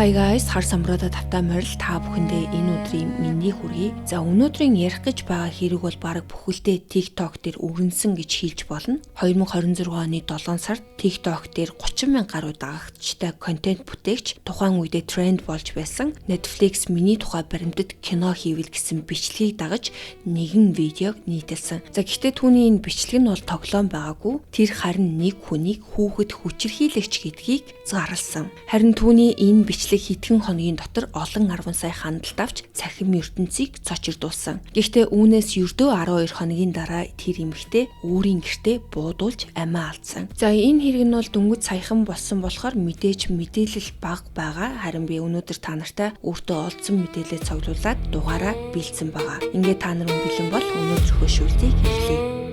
Hi guys, хар самбаруудаа тавтай морил та бүхэндээ энэ өдрийн мэндийг хүргэе. За өнөөдрийн ярих гэж байгаа хэрэг бол бараг бүхэлдээ TikTok дээр өргөнсөн гэж хэлж болно. 2026 оны 7 сард TikTok дээр 30 мянга гаруй дагагчтай контент бүтээгч тухайн үедээ тренд болж байсан Netflix миний тухай баримтат кино хийвэл гэсэн бичлэгийг дагаж нэгэн видеог нийтэлсэн. За гэхдээ түүний энэ бичлэг нь бол тоглоом байгаагүй. Тэр харин нэг хүнийг хүүхэд хүчирхийлэгч гэдгийг зарлсан. Харин түүний энэ бичлэг хэдхэн хоногийн дотор олон 10 сая хандлт авч цахим ертөнцийг цочирдуулсан. Гэхдээ үүнээс ердөө 12 хоногийн дараа тэр эмэгтэй өөрийн гэртээ буудуулж амиа алдсан. За энэ хэрэг нь бол дөнгөж саяхан болсон болохоор мэдээж мэдээлэл бага байгаа. Харин би өнөөдөр та нартай өөртөө олдсон мэдээлэл цуглуулад дугаараа бэлдсэн байгаа. Ингээд та нар бэлэн бол өнөөдрийнхөө шүүлтийг эхлэе.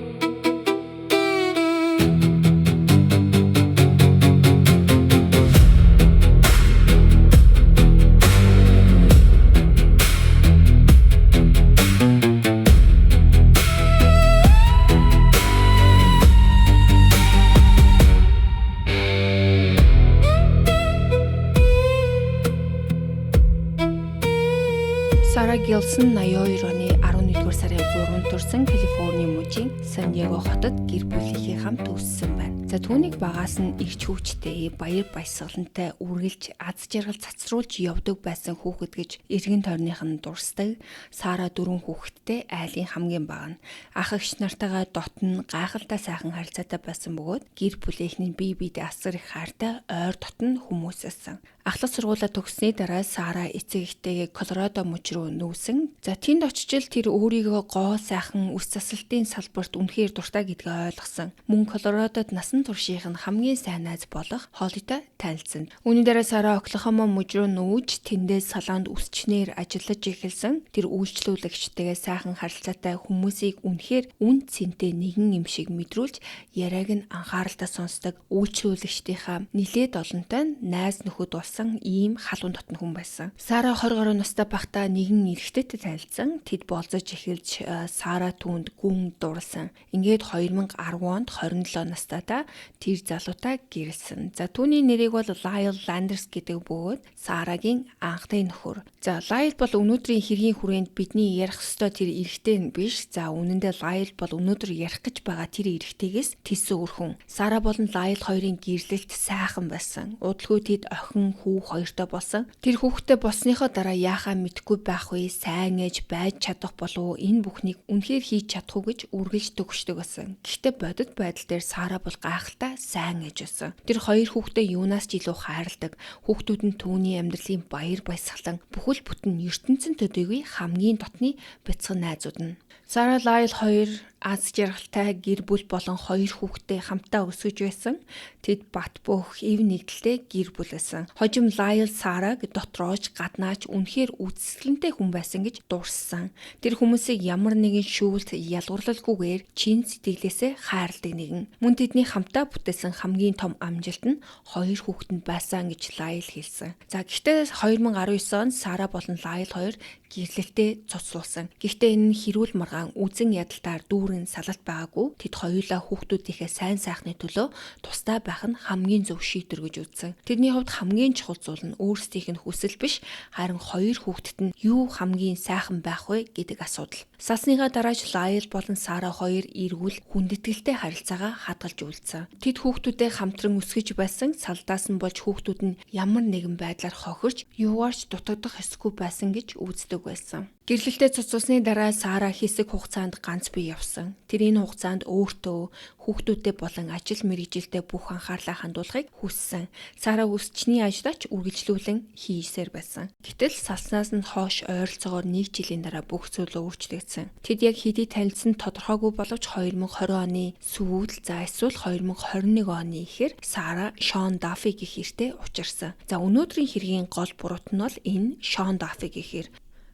Сара Гилсон 82 оны 11-р сарын 3-нд төрсэн Калифорни мужийн Сан Диего хотод гэр бүлийнхээ хамт өссөн байна. За түүнийг багаас нь ирч хүүчтэй, баяр баясгалантай үргэлж аз жаргал цацруулж явдаг байсан хүүхэд гэж эргэн тойрных нь дурсдаг. Сара 4 хүүхэдтэй айлын хамгийн бага нь. Ах эгч нартайгаа дотн гайхалтай сайхан харилцаатай байсан бөгөөд гэр бүлийнх нь бие биедээ асар их хайртай ойр дотн хүмүүс байсан. Ахлах сургуулаа төгссөний дараа Сара эцэг эхтэйгээ Колорадо муж руу нүүсэн. За тэнд очиж тэр өөрийгөө гоо сайхан үс засалтын салбарт үнэхээр дуртай гэдгээ ойлгосон. Мөн Колорадод насан туршийнх нь хамгийн сайн найз болох Холлитой танилцсан. Үүний дараа Сара Оклахома муж руу нүүж тэндээс салонд үсчнээр ажиллаж эхэлсэн. Тэр үйлчлүүлэгчтэйгээ сайхан харилцаатай хүмүүсийг үнэхээр үн цэнтэй нэгэн юм шиг мэдрүүлж яриаг нь анхааралтай сонсдог. Үйлчлүүлэгчдийнхаа нилээд олонтой найз нөхөд ийм халуун дотн хүн байсан. Сара 20 гаруй настай байхдаа нэгэн эрэгтэйтэй танилцсан. Тэд болзож эхэлж Сара түүнд гүн дурлсан. Ингээд 2010 онд 27 настайдаа тэр залуутай гэрэлсэн. За түүний нэрийг бол Lyle Landers гэдэг бөгөөд Сарагийн анхны нөхөр. За Lyle бол өнөөдрийн хэргийн хүрээнд бидний ярих ёстой тэр эрэгтэй нь биш. За үнэн дээр Lyle бол өнөөдөр ярих гэж байгаа тэр эрэгтэйгээс тэс өөр хүн. Сара болон Lyle хоёрын гэрлэлт сайхан байсан. Удалгүй тэд охин хүүх хоёртой болсон. Тэр хүүхдэд болсныхоо дараа яахаа мэдгүй байх вэ? Сайн ээж байж чадах болов уу? Энэ бүхнийг үнэхээр хийж чадах уу гэж үргэлж төгсдөг байсан. Гэхдээ бодит байдал дээр Сара бол гайхалтай сайн ээж байсан. Тэр хоёр хүүхдээ юунаас ч илүү хайрладаг. Хүүхдүүд нь түүний амьдралын баяр баясгалан бүхэл бүтэн ертөнцийн төдийгүй хамгийн дотны бяцхан найзууд нь. Сара Lyle хоёр аз жаргалтай гэр бүл болон хоёр хүүхэдтэй хамтаа өсөж байсан. Тэд бат бөх эв нэгдэлтэй гэр бүл байсан. Хожим Lyle Sarаг дотрооч гаднаач үнэхээр үзэсгэлэнтэй хүн байсан гэж дурссан. Тэр хүмүүсийг ямар нэгэн шүүлт ялгуурлалгүйгээр чин сэтгэлээсээ хайрладаг нэгэн. Мөн тэдний хамтаа бүтээсэн хамгийн том амжилт нь хоёр хүүхэдэнд байсан гэж Lyle хэлсэн. За гэхдээ 2019 онд Сара болон Lyle хоёр гэрлэлтэд цуцлуулсан. Гэхдээ энэ нь хэрүүл маргаан үзэн ядалтаар дүүрэн салалт байгаагүй. Тэд хоёулаа хүүхдүүдийнхээ сайн сайхны төлөө тустай байх нь хамгийн зөв шийдвэр гэж үзсэн. Тэдний хувьд хамгийн чухал зүйл нь өөрсдийнх нь хүсэл биш, харин хоёр хүүхдэд нь юу хамгийн сайхан байх вэ гэдэг асуудал. Салсныхаа дараач Lyle болон Сара хоёр эргүүл хүндэтгэлтэй харилцаагаа хадгалж үлдсэн. Тэд хүүхдүүдээ хамтран өсгөж байсан. Салдаас нь болж хүүхдүүд нь ямар нэгэн байдлаар хохирч юугаарч дутагдах эсгүй байсан гэж үздэг байсан. Гэрлэлтэд цуцуулсны дараа Сара хэсэг хугацаанд ганц бие явсан. Тэр энэ хугацаанд өөртөө хүүхдүүдэд болон ажил мэргэжилтэд бүх анхаарлаа хандуулахыг хүссэн. Сара өсчний ажлаач үргэлжлүүлэн хийсээр байсан. Гэтэл салснаас нь хойш ойролцоогоор 1 жилийн дараа бүх зүйл өөрчлөгдсөн. Тэд яг хэдий танилцсан тодорхойгүй боловч 2020 оны сүүл эсвэл 2021 оны ихэр Сара Sean Duffy гэх нэртэй учирсан. За өнөөдрийн хэргийн гол буруут нь бол энэ Sean Duffy гэхээр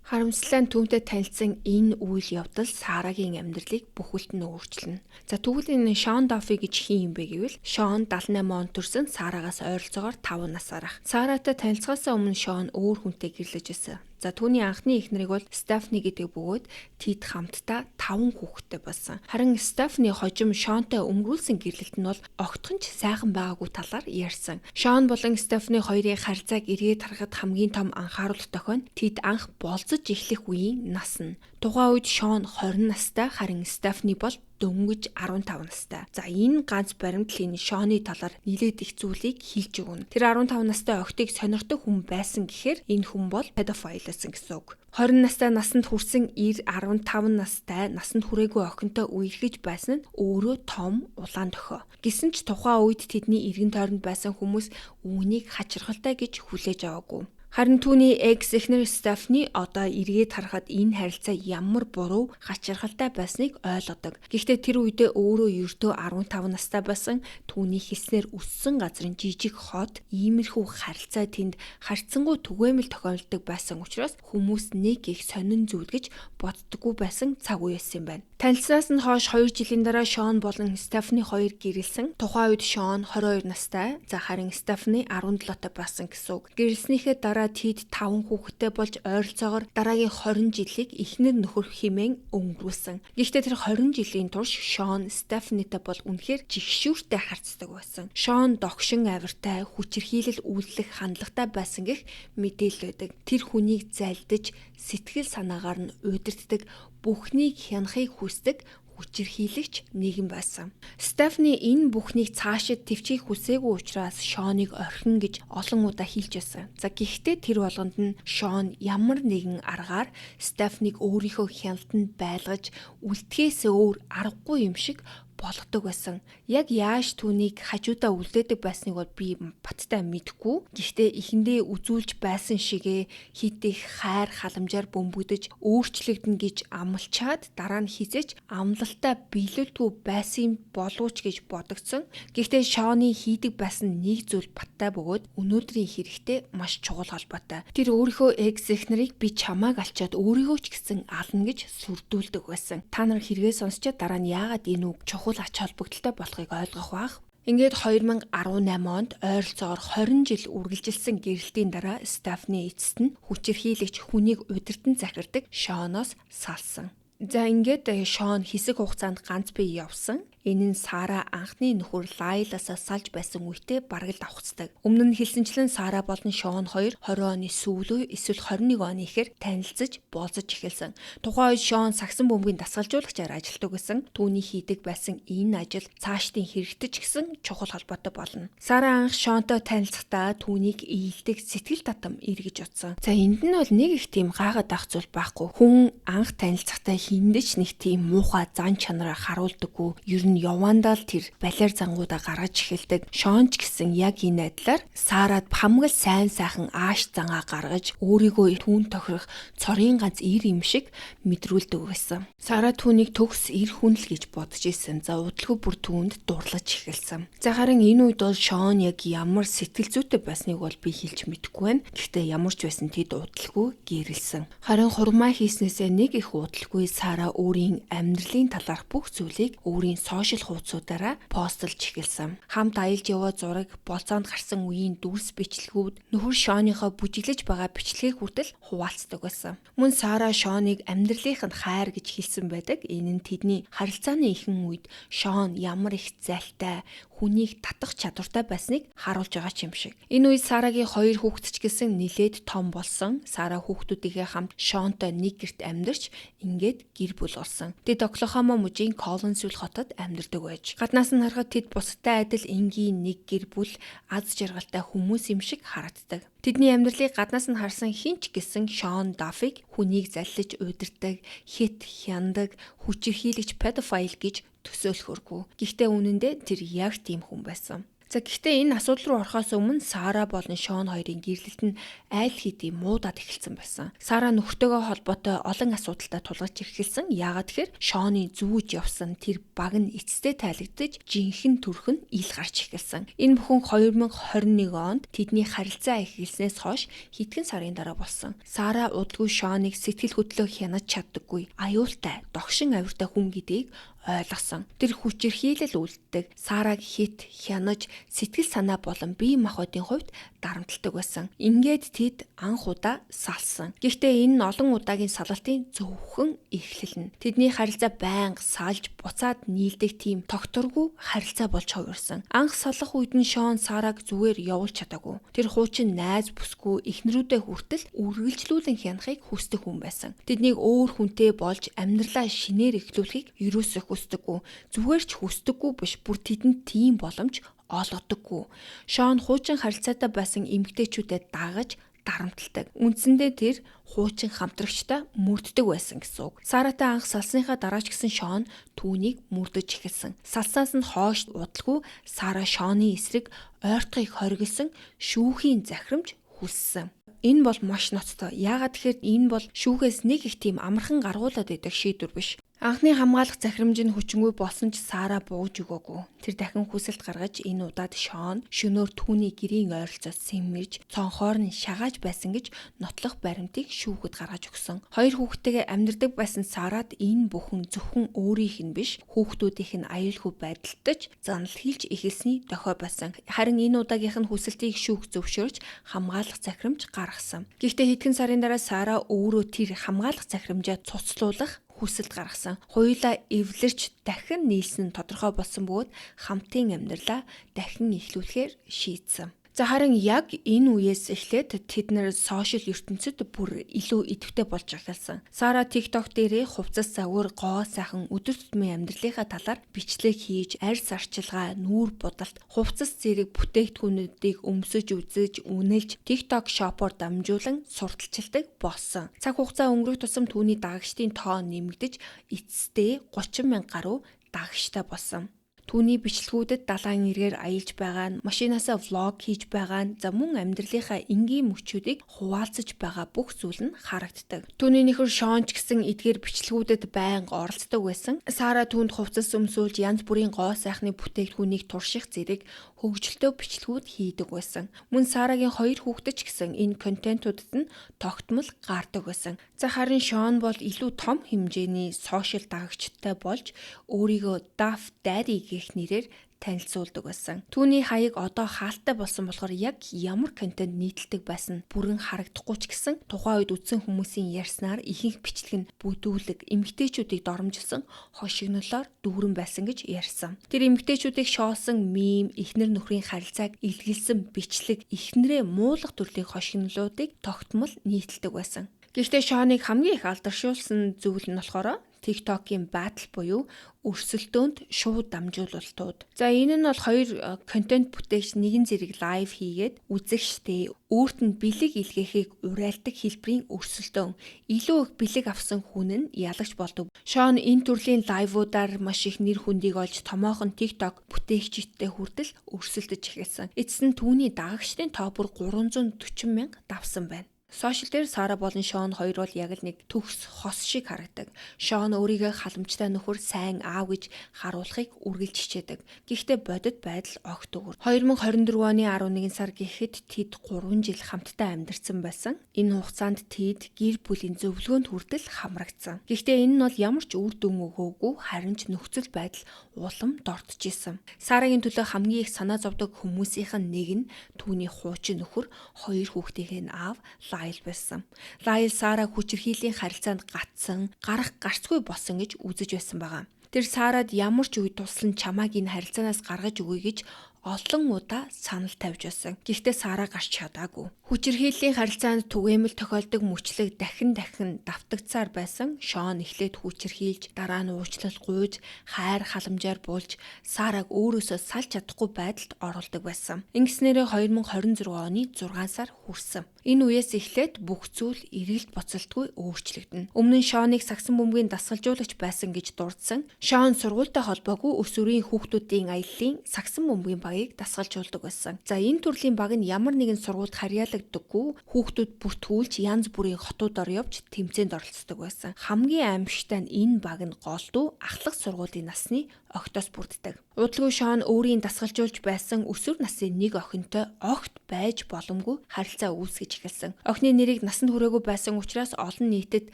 харамслалаа түүнтэй танилцсан энэ үйл явдал Сарагийн амьдралыг бүхэлд нь өөрчилнө. За тэгвэл энэ Sean Duffy гэж хин юм бэ гэвэл Sean 78 онд төрсэн Сарагаас ойролцоогоор 5 нас арах. Саратай танилцахаас өмнө Sean өөр хүнтэй гэрлэж байсан. За түүний анхны эхнэрийг бол Стефани гэдэг бөгөөд тэд хамтдаа 5 хүүхэдтэй болсон. Харин Стефани хожим Шонтой өнгөрүүлсэн гэрлэлт нь бол огтхон ч сайхан байгаагүй талаар ярьсан. Шон болон Стефани хоёрын харьцааг эргээд харахад хамгийн том анхаарал тохино тэд анх болцож эхлэх үеийн нас нь. Тухайн үед Шон 20 настай, харин Стефани бол дөнгөж 15 настай. За энэ ганц баримтлалын Шоны талаар нэлээд их зүйлийг хэлж өгнө. Тэр 15 настай охтыг сонирхдог хүн байсан гэхээр энэ хүн бол педофил байсан гэсэн үг. 20 настай насанд хүрсэн ир 15 настай насанд хүрээгүй охинтой үерхэж байсан нь өөрөө том улаан дохио. Гэсэн ч тухайн үед тэдний эргэн тойронд байсан хүмүүс үүнийг хачирхалтай гэж хүлээж аваагүй. Харин түүний экс эхнэр Стефани одоо эргээд харахад энэ харилцаа ямар буруу хачирхалтай байсныг ойлгодог. Гэхдээ тэр үедээ өөрөө ердөө 15 настай байсан түүний хэлснээр өссөн газрын жижиг хот иймэрхүү харилцаа тэнд харьцангуй түгээмэл тохиолддог байсан учраас хүмүүс нэг их сонин зүйл гэж боддоггүй байсан цаг үе байсан юм байна. Танилцсанаас нь хойш 2 жилийн дараа Шон болон Стефани хоёр гэрэлсэн. Тухайн үед Шон 22 настай, за харин Стефани 17 та байсан гэсэн үг. Гэрэлснийхээ дараа тэд 5 хүүхэдтэй болж ойролцоогоор дараагийн 20 жилийг эхнэр нөхөр хэмээн өнгөрүүлсэн. Гэхдээ тэр 20 жилийн турш Шон Стефанитай бол үнэхээр жигшүүртэй харцдаг байсан. Шон догшин авиртай, хүчирхийлэл үйлдэх хандлагатай байсан гэх мэдээлэл байдаг. Тэр хүнийг залдиж, сэтгэл санаагаар нь удирддаг, бүхнийг хянахыг хүсдэг хүчирхийлэгч нэгэн байсан. Стефани энэ бүхнийг цаашид төвчийг хүсээгүй учраас Шоныг орхин гэж олон удаа хэлж байсан. За гэхдээ тэр болгонд нь Шон ямар нэгэн аргаар Стефанийг өөрийнхөө хяналтанд байлгаж үлдэхээс өөр аргагүй юм шиг болгодог байсан. Яг яаж түүнийг хажуудаа үлдээдэг байсныг бол би баттай мэдэхгүй. Гэхдээ эхэндээ үзүүлж байсан шигээ хит их хайр халамжаар бөмбөгдөж өөрчлөгдөн гэж амлчаад дараа нь хизээч амлалтаа биелүүлдэггүй байсан болооч гэж бодогдсон. Гэхдээ Шоны хийдэг байсан нэг зүйл баттай бөгөөд өнөөдрийн хэрэгтэй маш чухал холбоотой. Тэр өөрийнхөө экс эхнэрийг би чамааг алчаад өөрийгөө ч гэсэн ална гэж сүрдүүлдэг байсан. Та нар хэрэгээ сонсчоод дараа нь яагаад энэ үг чухал ач холбогдолтой болохыг ойлгох бах. Ингээд 2018 онд ойролцоогоор 20 жил үргэлжилсэн гэрэлтийн дараа Стефани эцэст нь хүчирхийлэгч хүнийг удирдан захирдаг Шоноос салсан. За ингээд Шон хэсэг хугацаанд ганц бие явсан. Энэ нь Сара анхны нөхөр Лайласаа салж байсан үедээ бараг л давхцдаг. Өмнө нь хэлсэнчлэн Сара болон Шон хоёр 20 оны сүүлөө эсвэл 21 оны ихэр танилцж болцож эхэлсэн. Тухайн үед Шон сагсан бөмбөгийн дасгалжуулагчаар ажилладаг байсан. Түүний хийдэг байсан энэ ажил цаашдын хэрэгтэй ч гэсэн чухал холбоотой болно. Сара анх Шонтой танилцахдаа түүнийг ийдэг сэтгэл татам эргэж утсан. За энд нь бол нэг их тийм гайхаад ах зүйл байхгүй. Хүн анх танилцахдаа хиндэж нэг тийм муухай зан чанараа харуулдаггүй. Ер нь явандаа л тэр балер зангуудаа гаргаж эхэлдэг. Шон ч гэсэн яг энэ адилаар Сарад хамгал сайн сайхан ааш зангаа гаргаж өөрийгөө түүн тохирох цорын ганц ир юм шиг мэдрүүлдэг байсан. Сара түүнийг төгс ир хүн л гэж бодож исэн. За удалгүй бүр түүнд дурлаж эхэлсэн. За харин энэ үед бол Шон яг ямар сэтгэл зүйтэй байсныг бол би хэлж мэдэхгүй байна. Гэхдээ ямар ч байсан тэд удалгүй гэрэлсэн. Харин хурмаа хийснээсээ нэг их удалгүй Сара өөрийн амьдралын талаарх бүх зүйлийг өөрийн сошиал хуудасуудаараа постлж эхэлсэн. Хамт аялж яваа зураг, болцоонд гарсан үеийн дүрс бичлэгүүд, нөхөр Шоныхоо бүжиглэж байгаа бичлэгийг хүртэл хуваалцдаг байсан. Мөн Сара Шоныг амьдралынх нь хайр гэж хэлсэн байдаг. Энэ нь тэдний харилцааны ихэнх үед Шон ямар их залтай, хүнийг татах чадвартай байсныг харуулж байгаа юм шиг. Энэ үед Сарагийн 2 хүүхэд ч гэсэн нэлээд том болсон. Сара хүүхдүүдийнхээ хамт Шонтой нэг гэрт амьдарч ингээд гэр бүл болсон. Тэд Оклахома мужийн Коллинсвилл хотод амьдардаг байж. Гаднаас нь харахад тэд бусадтай адил энгийн нэг гэр бүл аз жаргалтай хүмүүс юм шиг харагддаг. Тэдний амьдралыг гаднаас нь харсан хинч гэсэн Шон Даффиг хүнийг заллиж удирдаг, хит хяндаг, хүчирхийлэгч педофил гэж төсөөлөхөргүй. Гэхдээ үнэндээ тэр яг тийм хүн байсан. За гэхдээ энэ асуудал руу орохоос өмнө Сара болон Шон хоёрын гэрлэлт нь айл хэдийн муудаад эхэлсэн байсан. Сара нөхөртөөгөө холбоотой олон асуудалтай тулгарч эхэлсэн. Яагаад тэгэхээр Шоны зүүж явсан тэр баг нь эцэстээ тайлагдаж жинхэнэ төрх нь ил гарч эхэлсэн. Энэ бүхэн 2021 онд тэдний харилцаа эхэлснээс хойш хэдхэн сарын дараа болсон. Сара удалгүй Шоныг сэтгэл хөдлөө хянаж чаддаггүй, аюултай, догшин авиртай хүн гэдгийг ойлгосон. Тэр хүчирхийлэл үлддэг. Сараг хит, хянаж, сэтгэл санаа болон бие махбодын хувьд дарамтлагдаг байсан. Ингээд тэд анх удаа салсан. Гэхдээ энэ нь олон удаагийн салалтын зөвхөн эхлэл нь. Тэдний харилцаа байнга салж буцаад нийлдэг тийм тогтворгүй харилцаа болж хувирсан. Анх салах үед нь Шон Сараг зүгээр явуулж чадаагүй. Тэр хуучин найз бүсгүй эхнэрүүдээ хүртэл үргэлжлүүлэн хянахыг хүсдэг хүн байсан. Тэднийг өөр хүнтэй болж амьдралаа шинээр эхлүүлэхийг юусоо хүсдэггүй. Зүгээр ч хүсдэггүй биш, бүр тэдэнд тийм боломж олгодоггүй. Шон хуучин харилцаатай байсан эмэгтэйчүүдэд дагаж дарамтлагдаг. Үндсэндээ тэр хуучин хамтрагчтай мөрддөг байсан гэсэн үг. Саратай анх салсныхаа дараа ч гэсэн Шон түүнийг мөрдөж эхэлсэн. Салсаас нь хойш удалгүй Сара Шоны эсрэг ойртохыг хориглосон шүүхийн захирамж хүссэн. Энэ бол маш ноцтой. Яагаад тэгэхээр энэ бол шүүхээс нэг их тийм амархан гаргуулад байдаг шийдвэр биш. Анхны хамгаалах захирамж нь хүчингүй болсон ч Сара бууж өгөөгүй. Тэр дахин хүсэлт гаргаж энэ удаад Шон шөнөөр түүний гэрийн ойролцоос сэмэрж цонхоор нь шагааж байсан гэж нотлох баримтыг шүүхэд гаргаж өгсөн. Хоёр хүүхэдтэйгээ амьдардаг байсан Сарад энэ бүхэн зөвхөн өөрийнх нь биш, хүүхдүүдийнх нь аюулгүй байдалтаж занал хийлж эхэлсний дохой байсан. Харин энэ удаагийнх нь хүсэлтийг шүүх зөвшөөрч хамгаалах захирамж гаргасан. Гэхдээ хэдхэн сарын дараа Сара өөрөө тэр хамгаалах захирамжаа цуцлуулах хүсэлт гаргасан. Хоёулаа эвлэрч дахин нийлсэн нь тодорхой болсон бөгөөд хамтын амьдралаа дахин эхлүүлэхээр шийдсэн. За харин яг энэ үеэс эхлээд тэд нэр сошиал ертөнцид бүр илүү идэвхтэй болж эхэлсэн. Сара TikTok дээрээ хувцас загвар гоо сайхан өдөр тутмын амьдралынхаа талаар бичлэг хийж, арьс арчилгаа, нүүр будалт, хувцас зэрэг бүтээгдэхүүнүүдийг өмсөж үзэж, үнэлж TikTok шопоор дамжуулан сурталчилдаг болсон. Цаг хугацаа өнгөрөх тусам түүний дагагчдын тоо нэмэгдэж, эцэстээ 30,000 гаруй дагагчтай болсон. Түүний бичлэгүүдэд далайн эргээр аялж байгаа нь, машинаасаа влог хийж байгаа нь, за мөн амьдралынхаа энгийн мөчүүдийг хуваалцаж байгаа бүх зүйл нь харагддаг. Түүний нөхөр Шон ч гэсэн эдгээр бичлэгүүдэд байнга оролцдог байсан. Сара түүнд хувцас өмсүүлж янз бүрийн гоо сайхны бүтээгдэхүүнийг турших зэрэг хөгжилтэй бичлэгүүд хийдэг байсан. Мөн Сарагийн хоёр хүүхэд ч гэсэн энэ контентуудад нь тогтмол гардаг байсан. За харин Шон бол илүү том хэмжээний сошиал дагагчтай болж өөрийгөө Duff Daddy гэх нэрээр танилцуулдаг байсан. Түүний хаяг одоо хаалттай болсон болохоор яг ямар контент нийтэлдэг байсан бүрэн харагдахгүй ч гэсэн тухайн үед үзсэн хүмүүсийн ярьснаар ихэнх бичлэг нь бүдүүлэг, эмэгтэйчүүдийг доромжилсан хошигнолоор дүүрэн байсан гэж ярьсан. Тэр эмэгтэйчүүдийг шоосон мим, эхнэр нөхрийн харилцааг илгэлсэн бичлэг, эхнэрээ муулах төрлийн хошигнолуудыг тогтмол нийтэлдэг байсан. Гэхдээ Шоныг хамгийн их алдаршуулсан зүйл нь болохоор TikTok-ийн батл буюу өрсөлдөөнд шууд дамжуулалтууд. За энэ нь бол хоёр контент бүтээгч нэгэн зэрэг лайв хийгээд үзэгчтэй өөрт нь бэлэг илгээхийг уриалдаг хэлбэрийн өрсөлдөөн. Илүү их бэлэг авсан хүн нь ялагч болдог. Шон энэ төрлийн лайвуудаар маш их нэр хүндийг олж томоохон TikTok бүтээгчтэй хүртэл өрсөлдөж эхэлсэн. Эцэст нь түүний дагагчдын тоо бүр 340,000 давсан байна. Сошиал дээр Сара болон Шон хоёр бол яг л нэг төгс хос шиг харагдаг. Шон өөрийгөө халамжтай нөхөр, сайн аав гэж харуулахыг үргэлж хичээдэг. Гэхдээ бодит байдал огт өгөр. 2024 оны 11 сар гэхэд тэд 3 жил хамтдаа амьдарсан байсан. Энэ хугацаанд тэд гэр бүлийн зөвлөгөөнд хүртэл хамрагдсан. Гэхдээ энэ нь бол ямар ч үр дүн өгөөгүй, харин ч нөхцөл байдал улам дордж исэн. Сарагийн төлөө хамгийн их санаа зовдөг хүмүүсийнх нь нэг нь түүний хуучин нөхөр, хоёр хүүхдийн аав Лайл байсан. Лайл Сараг хүчирхийллийн харилцаанд гатсан, гарах гарцгүй болсон гэж үзэж байсан байгаа. Тэр Сарад ямар ч үе туслан чамааг энэ харилцаанаас гаргаж өгье гэж олон удаа санал тавьж байсан. Гэхдээ Сара гарч чадаагүй. Хүчирхийллийн харилцаанд түгээмэл тохиолдог мөчлөг дахин давтагдсаар байсан. Шон эхлээд хүчирхийлж, дараа нь уучлал гуйж, хайр халамжаар буулж, Сараг өөрөөсөө салж чадахгүй байдалд оруулдаг байсан. Ингэснээрээ 2026 оны 6 сар хүрсэн. Энэ үеэс эхлээд бүх зүйл эргэлт боцолтгүй өөрчлөгдөнө. Өмнө нь Шоныг сагсан бөмбөгийн дасгалжуулагч байсан гэж дурдсан. Шон сургуультай холбоогүй өсвөрийн хүүхдүүдийн аяллаа сагсан бөмбөгийн багийг дасгалжуулдаг байсан. За энэ төрлийн баг нь ямар нэгэн сургуульд харьяалал таалагддаггүй хүүхдүүд бүртгүүлж янз бүрийн хотуудаар явж тэмцээнд оролцдог байсан. Хамгийн аимшигтай нь энэ баг нь голдуу ахлах сургуулийн насны огтоос бүрддэг. Удалгүй Шон өөрийн дасгалжуулж байсан өсвөр насны нэг охинтой огт байж боломгүй харилцаа үүсгэж эхэлсэн. Охины нэрийг насанд хүрээгүй байсан учраас олон нийтэд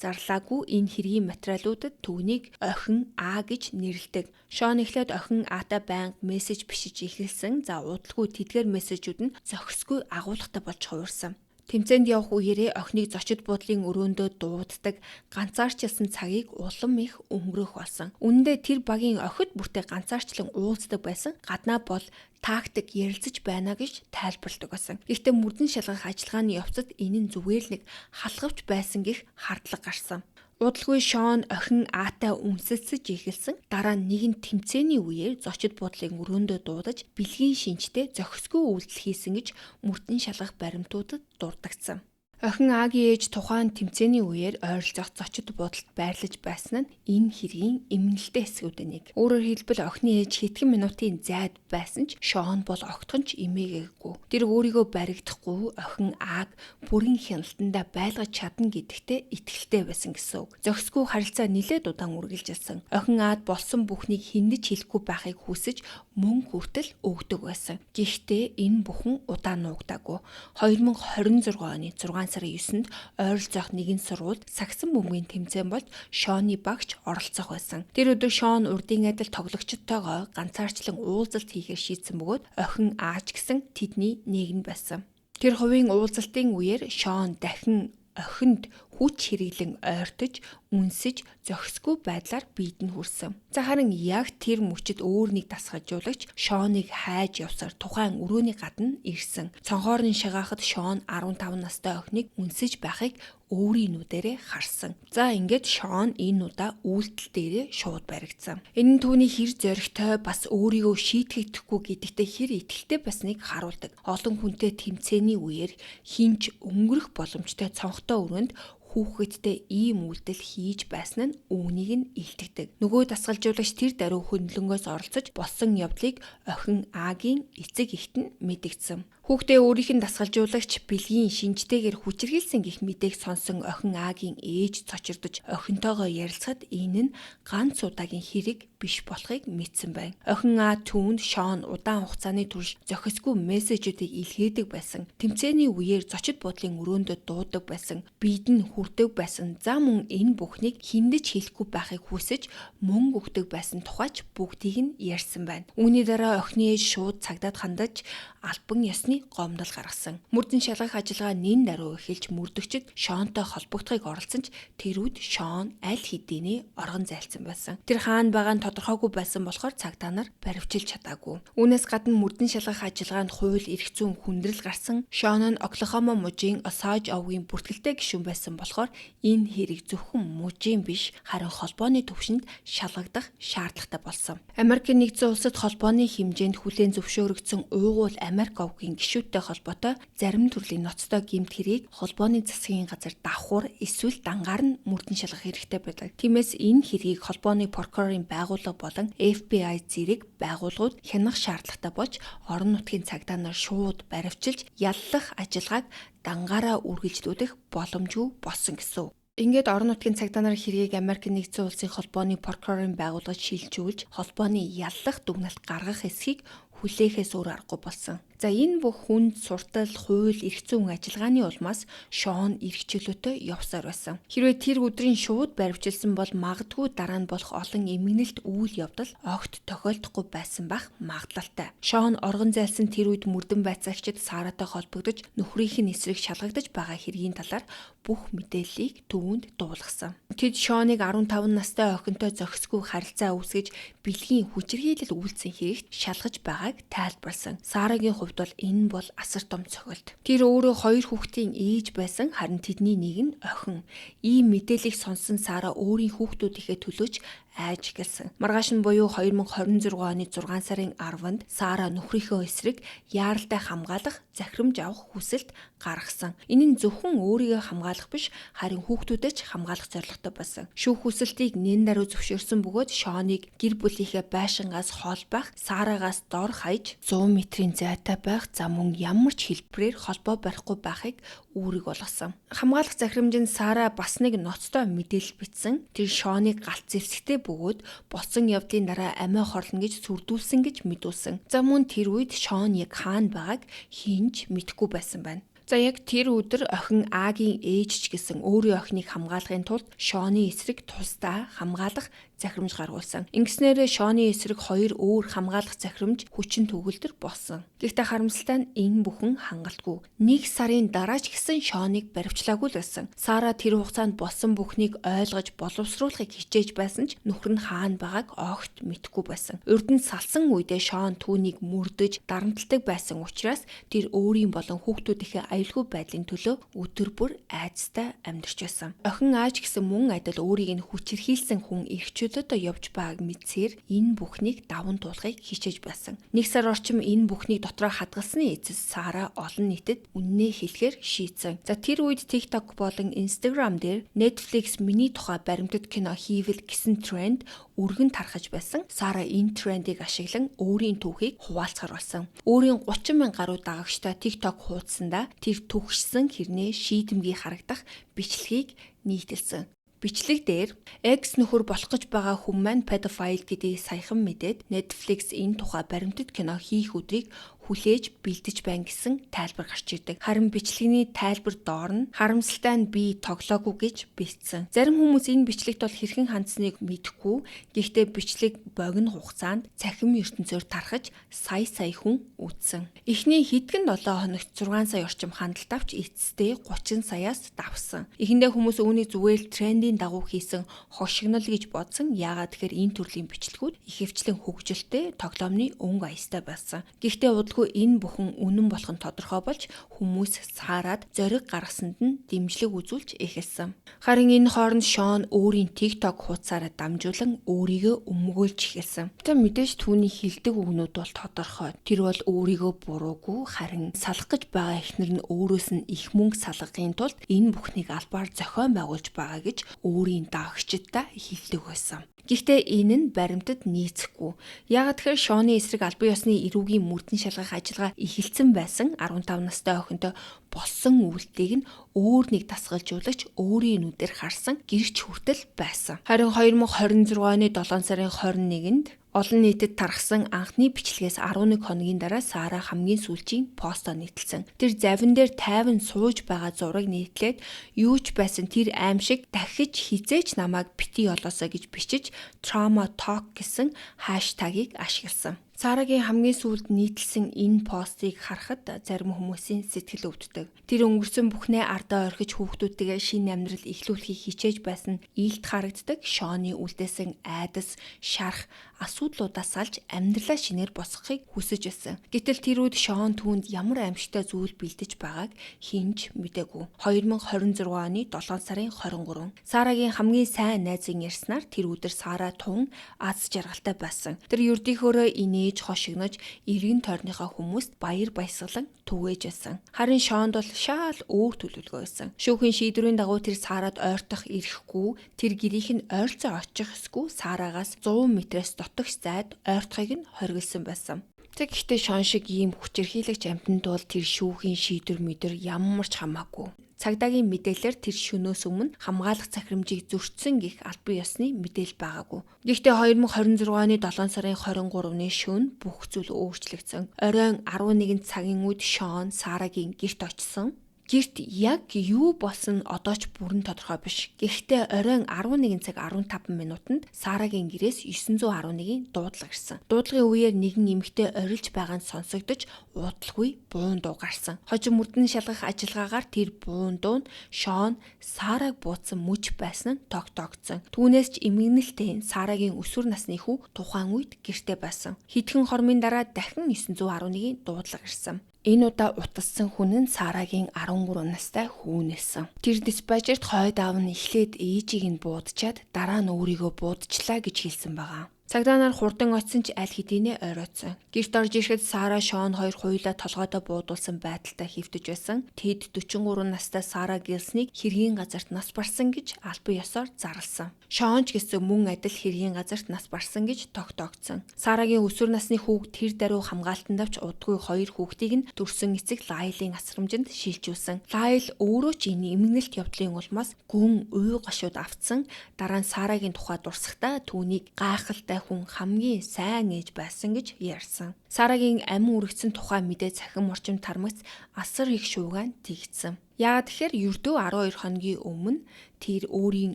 зарлаагүй энэ хэргийн материалуудад түүнийг охин А гэж нэрлэдэг. Шон эхлээд охин Атай байнга мессеж бичиж эхэлсэн. За удалгүй тэдгээр мессежүүд нь зохисгүй агуулгатай болж хувирсан. Тэмцээнд явах үеэрээ охиныг зочид буудлын өрөөндөө дууддаг, ганцаарчлсан цагийг улам их өнгөрөх болсон. Үнэндээ тэр багийн охид бүртээ ганцаарчлан уулздаг байсан. Гаднаа бол тактик ярилцаж байна гэж тайлбарладаг байсан. Гэхдээ мөрдөн шалгах ажиллагааны явцад энэ нь зүгээр нэг халахвч байсан гэх хардлага гарсан. Удалгүй Шон охин Атай үнсэлсэж эхэлсэн. Дараа нь нэгэн тэмцээний үеэр зочид буудлын өрөөндөө дуудаж бэлгийн шинжтэй зохисгүй үйлдэл хийсэн гэж мөрдөн шалгах баримтуудад дурддагдсан. Охин Агийн ээж тухайн тэмцээний үеэр ойролцоох зочид буудалд байрлаж байсан нь энэ хэргийн эмнэлтэй хэсгүүдийн нэг. Өөрөөр хэлбэл охины ээж хэдхэн минутын зайд байсан ч Шон бол огтхон ч эмээгээгүй. Тэр өөрийгөө баригдахгүй охин Аг бүрийн хяналтандаа байлгаж чадна гэдэгтээ итгэлтэй байсан гэсэн үг. Зохисгүй харилцаа нэлээд удаан үргэлжилсэн. Охин Ад болсон бүхнийг хиндэж хэлэхгүй байхыг хүсэж мөнгө хүртэл өгдөг байсан. Гэхдээ энэ бүхэн удаан нуугдаагүй. 2026 оны 6 сарын 9-нд ойролцоох нэгэн сургуульд сагсан бөмбөгийн тэмцээн болж Шоны багч оролцох байсан. Тэр өдөр Шон урдын адил тоглогчдтойгоо ганцаарчлан уулзалт хийхээр шийдсэн бөгөөд охин Ааж гэсэн тэдний нэг нь байсан. Тэр хувийн уулзалтын үеэр Шон дахин охинд хүч хэрэглэн ойртож, үнсэж, зохисгүй байдлаар биед нь хүрсэн. За харин яг тэр мөчид өөр нэг дасгалжуулагч Шоныг хайж явсаар тухайн өрөөний гадна ирсэн. Цонхоор нь шагаахад Шон 15 настай охиныг үнсэж байхыг өөрийн нүдэрээ харсан. За ингээд Шон энэ удаа үйлдэл дээрээ шууд баригдсан. Энэ нь түүний хэр зоригтой бас өөрийгөө шийтгэхгүй гэдэгтээ хэр итгэлтэй байсныг харуулдаг. Олон хүнтэй тэмцээний үеэр хинч өнгөрөх боломжтой цонхтой өрөөнд хүүхэдтэй ийм үйлдэл хийж байсан нь үүнийг нь илтгэдэг. Нөгөө дасгалжуулагч тэр даруй хөндлөнгөөс оролцож болсон явдлыг охин Агийн эцэг эхт нь мэдэгдсэн. Хүүхдээ өөрийнх нь дасгалжуулагч бэлгийн шинжтэйгээр хүчирхийлсэн гэх мэдээг сонсон охин Агийн ээж цочирдож охинтойгоо ярилцахад энэ нь ганц удаагийн хэрэг биш болохыг мэдсэн байна. Охин А түүнд Шон удаан хугацааны турш зохисгүй мессежүүдийг илгээдэг байсан. Тэмцээний үеэр зочид буудлын өрөөндөө дуудаг байсан. Биед нь хүрдэг байсан. За мөн энэ бүхнийг хиндэж хэлэхгүй байхыг хүсэж мөнгө өгдөг байсан тухайч бүгдийг нь ярьсан байна. Үүний дараа охины ээж шууд цагдаад хандаж албан ёсны гомдол гаргасан. Мөрдөн шалгах ажиллагаа нэн даруй эхэлж мөрдөгчд Шонтой холбогдохыг оролцсон ч тэрүүд Шон аль хэдийнэ оргон зайлцсан байсан. Тэр хаана байгаа нь тодорхойгүй байсан болохоор цагдаа нар баривчилж чадаагүй. Үүнээс гадна мөрдөн шалгах ажиллагаанд хууль эрх зүйн хүндрэл гарсан. Шон нь Оклахома мужийн Осаж овгийн бүртгэлтэй гишүүн байсан болохоор энэ хэрэг зөвхөн мужийн биш харин холбооны төвшөнд шалгагдах шаардлагатай болсон. Америкийн нэгдсэн улсад холбооны хэмжээнд хүлээн зөвшөөрөгдсөн уугуул Америк овгийн гишүүдтэй холбоотой зарим төрлийн ноцтой гэмт хэргийг холбооны засгийн газар давхар эсвэл дангаар нь мөрдөн шалгах хэрэгтэй байдаг. Тиймээс энэ хэргийг холбооны прокурорын байгууллага болон FBI зэрэг байгууллагууд хянах шаардлагатай болж орон нутгийн цагдаа нар шууд баривчилж яллах ажиллагааг дангаараа үргэлжлүүлэх боломжгүй болсон гэсэн. Ингээд орон нутгийн цагдаа нар хэргийг Америк нэгдсэн улсын холбооны прокурорын байгууллагад шилжүүлж холбооны яллах дүгнэлт гаргах эсхийг хүлээхээс өөр аргагүй болсон. За энэ бүх хүнд суртал, хууль, эрх зүйн ажиллагааны улмаас Шон эрх чөлөөтэй явсаар байсан. Хэрвээ тэр өдрийн шууд баривчилсан бол магадгүй дараа нь болох олон эмгэнэлт үйл явдал огт тохиолдохгүй байсан байх магадлалтай. Шон оргон зайлсан тэр үед мөрдөн байцаагчид Саратай холбогдож нөхрийнх нь эсрэг шалгагдаж байгаа хэргийн талаар бүх мэдээллийг түүнд дуулгасан. Тэд Шоныг 15 настай охинтой зохисгүй харилцаа үүсгэж бэлгийн хүчирхийлэл үйлдсэн хэрэгт шалгаж байгааг тайлбарласан. Сарагийн хувьд бол энэ бол асар том цохилт. Тэр өөрөө 2 хүүхдийн ээж байсан, харин тэдний нэг нь охин. Ийм мэдээллийг сонссон Сара өөрийн хүүхдүүдийнхээ төлөөч айж гэлсэн. Маргааш нь буюу 2026 оны 6 сарын 10-нд Сара нөхрийнхөө эсрэг яаралтай хамгаалах захирамж авах хүсэлт гаргасан. Энэ нь зөвхөн өөрийгөө хамгаалах биш, харин хүүхдүүдээ ч хамгаалах зорилготой байсан. Шүүх хүсэлтийг нэн даруй зөвшөөрсөн бөгөөд Шоныг гэр бүлийнхээ байшингаас хол байх, Сарагаас дор хаяж 100 метрийн зайтай байх зам мөн ямар ч хэлбэрээр холбоо барихгүй байхыг үүрэг болгосон. Хамгаалах захирамжинд Сара бас нэг ноцтой мэдээлэл бичсэн. Тэр Шоныг галт зэвсэгтэй бөгөөд болсон явдлын дараа амиа хорлно гэж сүрдүүлсэн гэж мэдүүлсэн. За мөн тэр үед Шон яг хаана байгааг хинч мэдэхгүй байсан байна. За яг тэр өдөр охин Агийн ээж ч гэсэн өөрийн охиныг хамгаалахын тулд Шоны эсрэг тусдаа хамгаалах захирамж гаргуулсан. Ингэснээр Шоны эсрэг 2 өөр хамгаалах захирамж хүчин төгөлдөр болсон. Гэхдээ харамсалтай нь энэ бүхэн хангалтгүй. 1 сарын дараа ч гэсэн Шоныг баривчлаагүй л байсан. Сара тэр хугацаанд болсон бүхнийг ойлгож боловсруулахыг хичээж байсан ч нөхөр нь хаана байгааг огт мэдэхгүй байсан. Урд нь салсан үедээ Шон түүнийг мөрдөж дарамтлагдаг байсан учраас тэр өөрийн болон хүүхдүүдийнхээ аюулгүй байдлын төлөө өдөр бүр айцтай амьдарч байсан. Охин Ааж гэсэн мөн адил өөрийг нь хүчирхийлсэн хүн эрхчлөөдөө явж байгааг мэдсээр энэ бүхнийг даван туулахыг хичээж байсан. 1 сар орчим энэ бүхнийг дотроо хадгалсны эцэс Сара олон нийтэд үннээ хэлэхээр шийдсэн. За тэр үед TikTok болон Instagram дээр Netflix миний тухай баримтат кино хийвэл гэсэн тренд өргөн тархаж байсан. Сара энэ трендийг ашиглан өөрийн түүхийг хуваалцахар болсон. Өөрийн 30,000 гаруй дагагчтай TikTok хуудсандаа тэр түгшсэн хэрнээ шийдэмгий харагдах бичлэгийг нийтэлсэн. Бичлэг дээр экс нөхөр болох гэж байгаа хүн маань педофайл гэдгийг саяхан мэдээд Netflix энэ тухай баримтат кино хийх өдрийг хүлээж бэлдэж байна гэсэн тайлбар гарч ирдэг. Харин бичлэгний тайлбар доор нь харамсалтай нь би тоглоогүй гэж бичсэн. Зарим хүмүүс энэ бичлэгт бол хэрхэн хандсныг мэдэхгүй. Гэхдээ бичлэг богино хугацаанд цахим ертөнцөөр тархаж сая хүн үзсэн. Эхний хэдхэн 7 хоногт 6 сая орчим хандлт авч эцэстээ 30 саяас давсан. Эхэндээ хүмүүс үүнийг зүгээр л трендийн дагуу хийсэн хошигнол гэж бодсон. Яагаад тэгэхээр энэ төрлийн бичлэгүүд ихэвчлэн хөгжилтэй тоглоомны өнгө аястай байсан. Гэхдээ энэ бүхэн үнэн болох нь тодорхой болж хүмүүс Сараад зориг гаргасанд нь дэмжлэг үзүүлж эхэлсэн. Харин энэ хооронд Шон өөрийн TikTok хуудасаараа дамжуулан өөрийгөө өмгөөлж эхэлсэн. Тэ мэдээж түүний хэлдэг үгнүүд бол тодорхой. Тэр бол өөрийгөө буруугүй харин салах гэж байгаа эхнэр нь өөрөөс нь их мөнгө салгахын тулд энэ бүхнийг албаар зохион байгуулж байгаа гэж өөрийн дагагчдаа хэлдэг байсан. Гэхдээ энэ нь баримтад нийцэхгүй. Яагаад тэгэхээр Шоны эсрэг албан ёсны эрүүгийн мөрдөн шалгах ажиллагаа эхэлсэн байсан 15 настай охинтой болсон үйлдэлийг нь өөр нэг дасгалжуулагч өөрийн нүдээр харсан гэрч хүртэл байсан. Харин 2026 оны 7 сарын 21-нд олон нийтэд тархсан анхны бичлэгээс 11 хоногийн дараа Сара хамгийн сүүлчийн постоо нийтэлсэн. Тэр завин дээр тайван сууж байгаа зураг нийтлээд юу ч байсан тэр аимшиг дахиж хизээч намайг бити олоосоо гэж бичиж trauma talk гэсэн хаштагийг ашигласан. Сарагийн хамгийн сүүлд нийтэлсэн энэ постыг харахад зарим хүмүүсийн сэтгэл өвддөг. Тэр өнгөрсөн бүхнээ ардаа орхиж хүүхдүүдтэйгээ шинэ амьдрал эхлүүлэхийг хичээж байсан ийлт харагддаг. Шоны үлдээсэн айдас, шарх асуудлуудаас салж амьдралаа шинээр босгохыг хүсэж байсан. Гэтэл тэр үед Шон түүнд ямар аимшигтай зүйл бэлдэж байгааг хинж мэдээгүй. 2026 оны 7 сарын 23 Сарагийн хамгийн сайн найзын ярьснаар тэр өдөр Сара тун аз жаргалтай байсан. Тэр ердийнхөөрөө инээж хошигнож эргэн тойрныхоо хүмүүст баяр баясгалан түгээж байсан. Харин Шонд бол шал өөр төлөвлөгөө байсан. Шүүхийн шийдвэрийн дагуу тэр Сараад ойртох ирэхгүй, тэр гэрийнх нь ойрцоо очих эсгүй Сараагаас 100 метрээс дотогш зайд ойртохыг нь хориглосон байсан. Тэгэхдээ Шон шиг ийм хүчирхийлэгч амьтанд бол тэр шүүхийн шийдвэр мэдэр ямар ч хамаагүй. Цагдаагийн мэдээлэлээр тэр шөнөөс өмнө хамгаалах захирамжийг зөрчсөн гэх албан ёсны мэдээлэл байгаагүй. Гэхдээ 2026 оны 7 сарын 23-ны шөнө бүх зүйл өөрчлөгдсөн. Оройн 11 цагийн үед Шон Сарагийн гэрт очсон. Гэрт яг юу болсон одоо ч бүрэн тодорхой биш. Гэхдээ оройн 11 цаг 15 минутанд Сарагийн гэрээс 911-ийн дуудлага ирсэн. Дуудлагын үеэр нэгэн эмэгтэй орилж байгаа нь сонсогдож удалгүй буун дуу гарсан. Хожим мөрдөн шалгах ажиллагаагаар тэр буун дуу нь Шон Сараг буудсан мөч байсан нь тогтоогдсон. Түүнээс ч эмгэнэлтэй Сарагийн өсвөр насны хүү тухайн үед гэртээ байсан. Хэдхэн хормын дараа дахин 911-ийн дуудлага ирсэн. Энэ удаа утассан хүн нь Сарагийн 13 настай хүү нэлсэн. Тэр диспатчерт хойд аав нь эхлээд ээжийг нь буудчаад дараа нь өөрийгөө буудчлаа гэж хэлсэн байгаа. Цагдаа нар хурдан очсон ч аль хэдийнэ ойрооцсон. Гэрт орж ирэхэд Сара, Шон хоёр хоёулаа толгойдоо буудулсан байдалтай хэвтэж байсан. Тэд 43 настай Сара Гилснийг хэргийн газарт нас барсан гэж албан ёсоор зарласан. Шон ч гэсэн мөн адил хэргийн газарт нас барсан гэж тогтоогдсон. Сарагийн өсвөр насны хүүг тэр даруй хамгаалтанд авч удгүй хоёр хүүхдийг нь төрсөн эцэг Лайлын асрамжинд шилжүүлсэн. Лайл өөрөө ч энэ эмгэнэлт явдлын улмаас гүн уй гашууд автсан. Дараа нь Сарагийн тухай дурсахдаа түүнийг гайхалтай хүн хамгийн сайн ээж байсан гэж ярьсан. Сарагийн амин үргэцэн тухай мэдээ цахим орчим тармагц асар их шуугиан тэгсэн. Яагаад тэгэхээр ердөө 12 хоногийн өмнө тэр өөрийн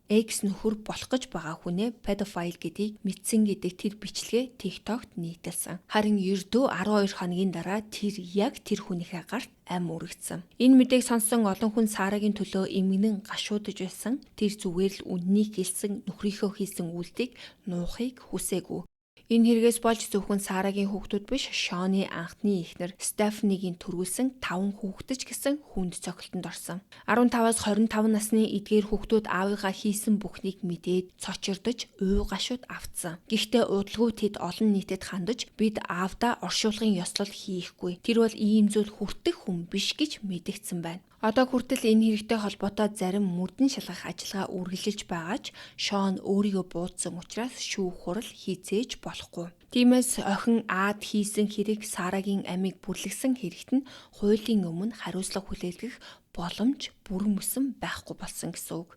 экс нөхөр болох гэж байгаа хүнээ педофайл гэдгийг мэдсэн гэдэг тэр бичлэгээ TikTok-т нийтэлсэн. Харин ердөө 12 хоногийн дараа тэр яг тэр хүнийхээ гарт ам үргэцсэн. Энэ мэдээг сонссон олон хүн Сарагийн төлөө эмгэнэн гашуудж байсан. Тэр зүгээр л үннийг хэлсэн нөхрийнхөө хийсэн үйлдэлийг нуухыг хүсээгүй. Энэ хэрэгээс болж зөвхөн Сарагийн хүүхдүүд биш, Шоны анхны эхнэр Стефанигийн төрүүлсэн 5 хүүхдэж гэсэн хүнд цогцолтонд орсон. 15-аас 25 насны эдгээр хүүхдүүд аавыгаа хийсэн бүхнийг мэдээд цочирдож, уй гашууд автсан. Гэхдээ удалгүй тэд олон нийтэд хандаж бид аавдаа оршуулгын ёслол хийхгүй. Тэр бол ийм зүйл хүртэх хүн биш гэж мэдэгдсэн байна. Одоо хүртэл энэ хэрэгтэй холбоотой зарим мөрдөн шалгах ажиллагаа үргэлжилж байгаа ч Шон өөрийгөө буудсан учраас шүүх хурал хийцээж болохгүй. Тиймээс охин Аад хийсэн хэрэг Сарагийн амийг бүрлэгсэн хэрэгт нь хуулийн өмнө хариуцлага хүлээлгэх боломж бүрэн мөсөн байхгүй болсон гэсэн үг.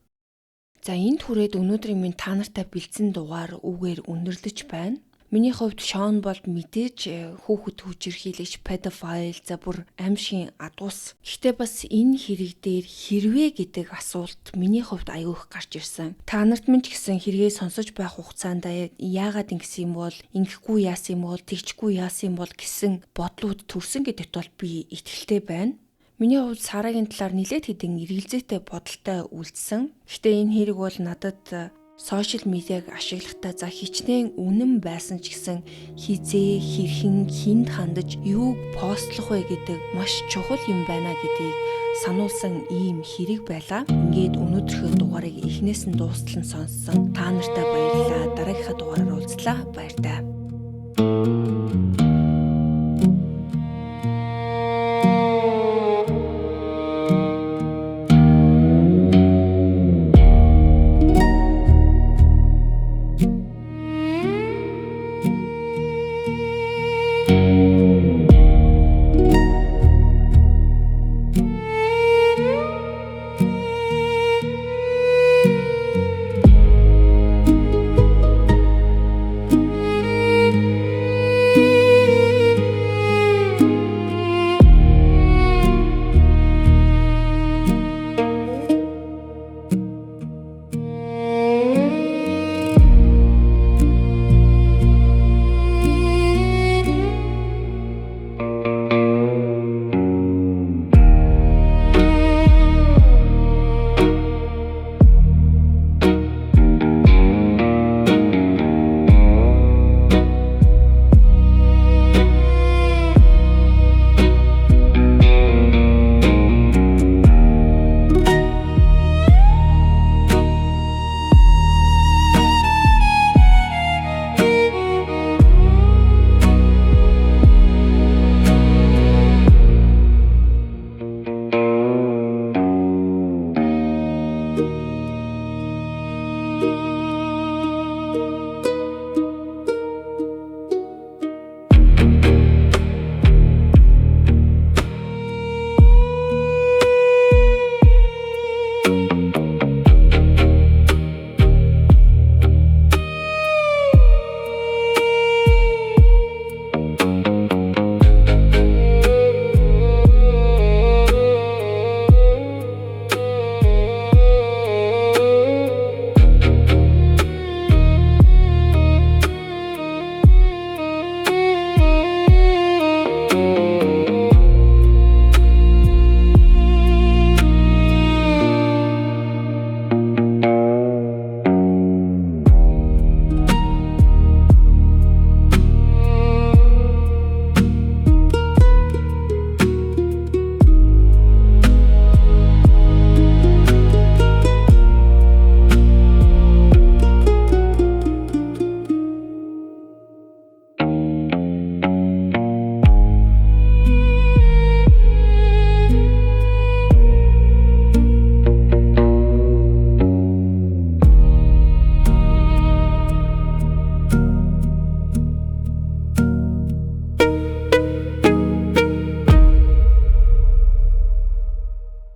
За энэ түрээд өнөөдрийн минь та нартай бэлдсэн дугаар үгээр өндөрлөж байна. Миний хувьд Шон бол мэдээж хүүхэд хүчирхийлэгч, педофайл, за бүр аимшигын адуус. Гэхдээ бас энэ хэрэг дээр хэрвээ гэдэг асуулт миний хувьд аюу их гарч ирсэн. Та нарт минь ч гэсэн хэрэгээ сонсож байх хугацаанд яагаад ингэсэн юм бол, ингэхгүй яасан юм бол, тэгчгүй яасан юм бол гэсэн бодлууд төрсөн гэдэгт бол би итгэлтэй байна. Миний хувьд Сарагийн талаар нэлээд хэдэн эргэлзээтэй бодолтой үлдсэн. Гэхдээ энэ хэрэг бол надад сошиал медиаг ашиглахдаа за хичнээн үнэн байсан ч гэсэн хизээ хэрхэн хинд хандаж юуг постлох вэ гэдэг маш чухал юм байна гэдгийг сануулсан ийм хэрэг байлаа. Ингээд өнөөдрийнхөө дугаарыг эхнээс нь дуустал нь сонссон та нартай баярлалаа. Дараагийнхаа дугаараар уулзлаа. Баяр таа.